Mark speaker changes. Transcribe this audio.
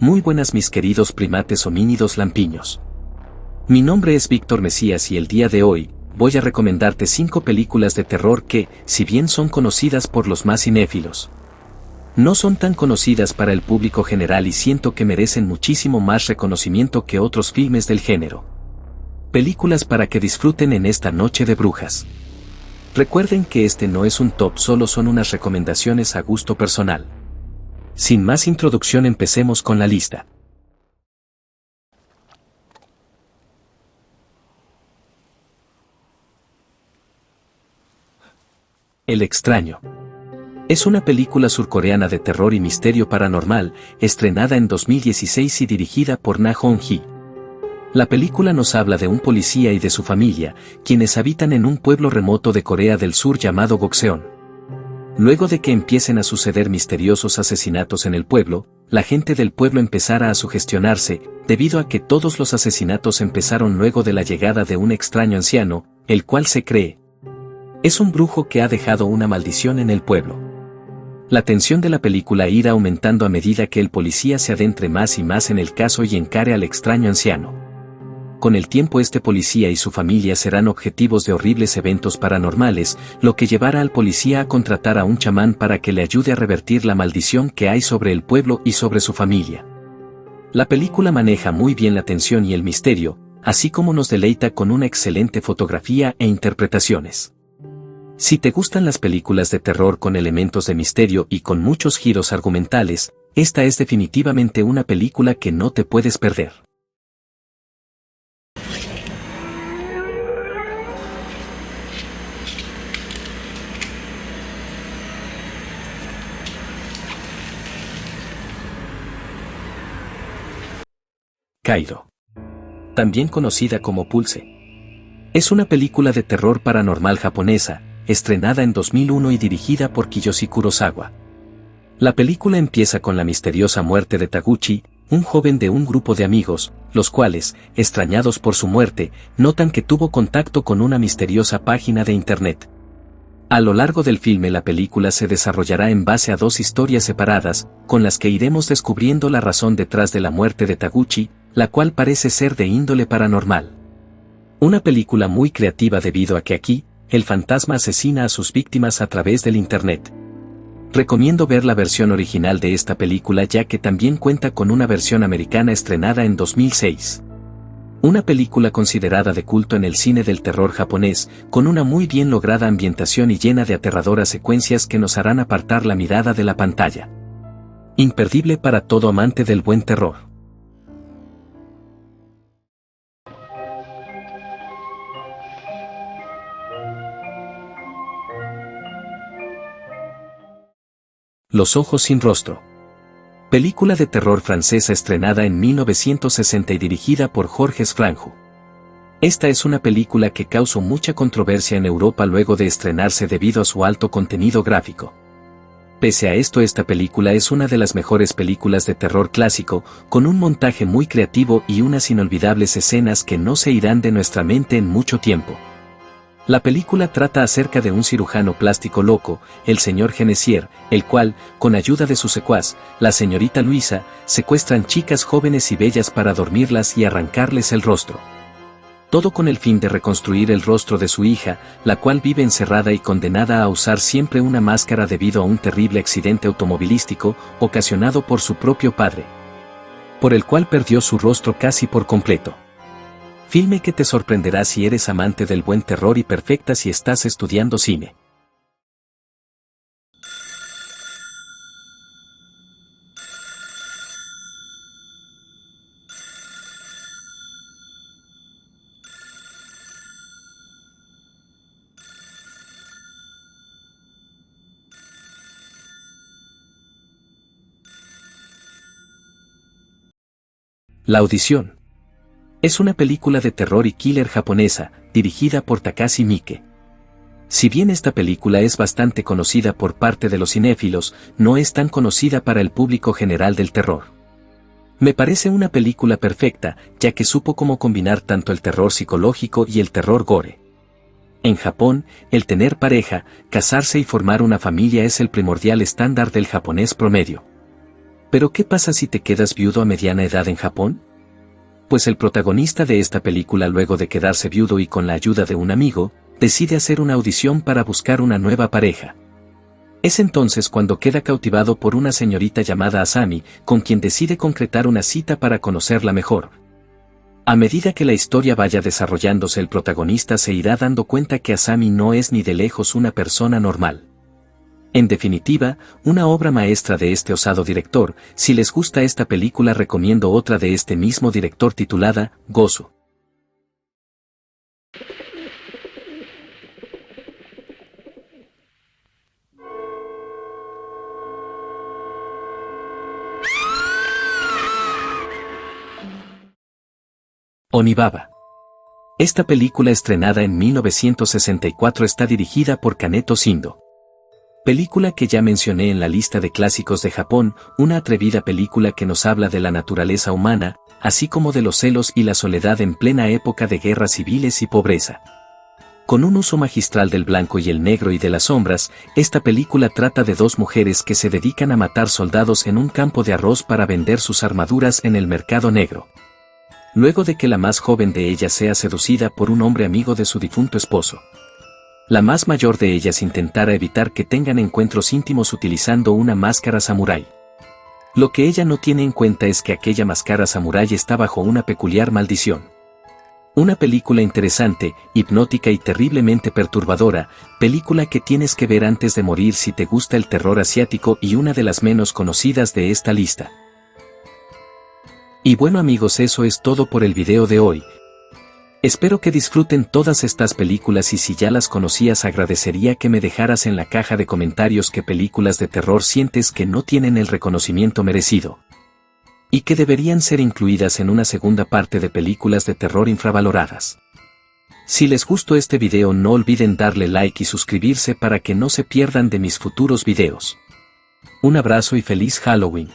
Speaker 1: Muy buenas mis queridos primates homínidos lampiños. Mi nombre es Víctor Mesías y el día de hoy, voy a recomendarte 5 películas de terror que, si bien son conocidas por los más cinéfilos, no son tan conocidas para el público general y siento que merecen muchísimo más reconocimiento que otros filmes del género. Películas para que disfruten en esta noche de brujas. Recuerden que este no es un top, solo son unas recomendaciones a gusto personal. Sin más introducción, empecemos con la lista. El extraño. Es una película surcoreana de terror y misterio paranormal, estrenada en 2016 y dirigida por Na Hong-hee. La película nos habla de un policía y de su familia, quienes habitan en un pueblo remoto de Corea del Sur llamado Gokseon. Luego de que empiecen a suceder misteriosos asesinatos en el pueblo, la gente del pueblo empezará a sugestionarse, debido a que todos los asesinatos empezaron luego de la llegada de un extraño anciano, el cual se cree es un brujo que ha dejado una maldición en el pueblo. La tensión de la película irá aumentando a medida que el policía se adentre más y más en el caso y encare al extraño anciano. Con el tiempo este policía y su familia serán objetivos de horribles eventos paranormales, lo que llevará al policía a contratar a un chamán para que le ayude a revertir la maldición que hay sobre el pueblo y sobre su familia. La película maneja muy bien la tensión y el misterio, así como nos deleita con una excelente fotografía e interpretaciones. Si te gustan las películas de terror con elementos de misterio y con muchos giros argumentales, esta es definitivamente una película que no te puedes perder. Kairo. También conocida como Pulse. Es una película de terror paranormal japonesa, estrenada en 2001 y dirigida por Kiyoshi Kurosawa. La película empieza con la misteriosa muerte de Taguchi, un joven de un grupo de amigos, los cuales, extrañados por su muerte, notan que tuvo contacto con una misteriosa página de internet. A lo largo del filme la película se desarrollará en base a 2 historias separadas, con las que iremos descubriendo la razón detrás de la muerte de Taguchi, la cual parece ser de índole paranormal. Una película muy creativa debido a que aquí, el fantasma asesina a sus víctimas a través del internet. Recomiendo ver la versión original de esta película ya que también cuenta con una versión americana estrenada en 2006. Una película considerada de culto en el cine del terror japonés, con una muy bien lograda ambientación y llena de aterradoras secuencias que nos harán apartar la mirada de la pantalla. Imperdible para todo amante del buen terror. Los ojos sin rostro. Película de terror francesa estrenada en 1960 y dirigida por Georges Franju. Esta es una película que causó mucha controversia en Europa luego de estrenarse debido a su alto contenido gráfico. Pese a esto, esta película es una de las mejores películas de terror clásico, con un montaje muy creativo y unas inolvidables escenas que no se irán de nuestra mente en mucho tiempo. La película trata acerca de un cirujano plástico loco, el señor Genesier, el cual, con ayuda de su secuaz, la señorita Luisa, secuestran chicas jóvenes y bellas para dormirlas y arrancarles el rostro. Todo con el fin de reconstruir el rostro de su hija, la cual vive encerrada y condenada a usar siempre una máscara debido a un terrible accidente automovilístico ocasionado por su propio padre, por el cual perdió su rostro casi por completo. Filme que te sorprenderá si eres amante del buen terror y perfecta si estás estudiando cine. La audición. Es una película de terror y killer japonesa, dirigida por Takashi Miike. Si bien esta película es bastante conocida por parte de los cinéfilos, no es tan conocida para el público general del terror. Me parece una película perfecta, ya que supo cómo combinar tanto el terror psicológico y el terror gore. En Japón, el tener pareja, casarse y formar una familia es el primordial estándar del japonés promedio. Pero ¿qué pasa si te quedas viudo a mediana edad en Japón? Pues el protagonista de esta película, luego de quedarse viudo y con la ayuda de un amigo, decide hacer una audición para buscar una nueva pareja. Es entonces cuando queda cautivado por una señorita llamada Asami, con quien decide concretar una cita para conocerla mejor. A medida que la historia vaya desarrollándose, el protagonista se irá dando cuenta que Asami no es ni de lejos una persona normal. En definitiva, una obra maestra de este osado director. Si les gusta esta película, recomiendo otra de este mismo director titulada Gozu. Onibaba. Esta película, estrenada en 1964, está dirigida por Kaneto Shindo. Película que ya mencioné en la lista de clásicos de Japón, una atrevida película que nos habla de la naturaleza humana, así como de los celos y la soledad en plena época de guerras civiles y pobreza. Con un uso magistral del blanco y el negro y de las sombras, esta película trata de dos mujeres que se dedican a matar soldados en un campo de arroz para vender sus armaduras en el mercado negro. Luego de que la más joven de ellas sea seducida por un hombre amigo de su difunto esposo, la más mayor de ellas intentará evitar que tengan encuentros íntimos utilizando una máscara samurái. Lo que ella no tiene en cuenta es que aquella máscara samurái está bajo una peculiar maldición. Una película interesante, hipnótica y terriblemente perturbadora, película que tienes que ver antes de morir si te gusta el terror asiático, y una de las menos conocidas de esta lista. Y bueno amigos, eso es todo por el video de hoy. Espero que disfruten todas estas películas, y si ya las conocías, agradecería que me dejaras en la caja de comentarios qué películas de terror sientes que no tienen el reconocimiento merecido y que deberían ser incluidas en una segunda parte de películas de terror infravaloradas. Si les gustó este video, no olviden darle like y suscribirse para que no se pierdan de mis futuros videos. Un abrazo y feliz Halloween.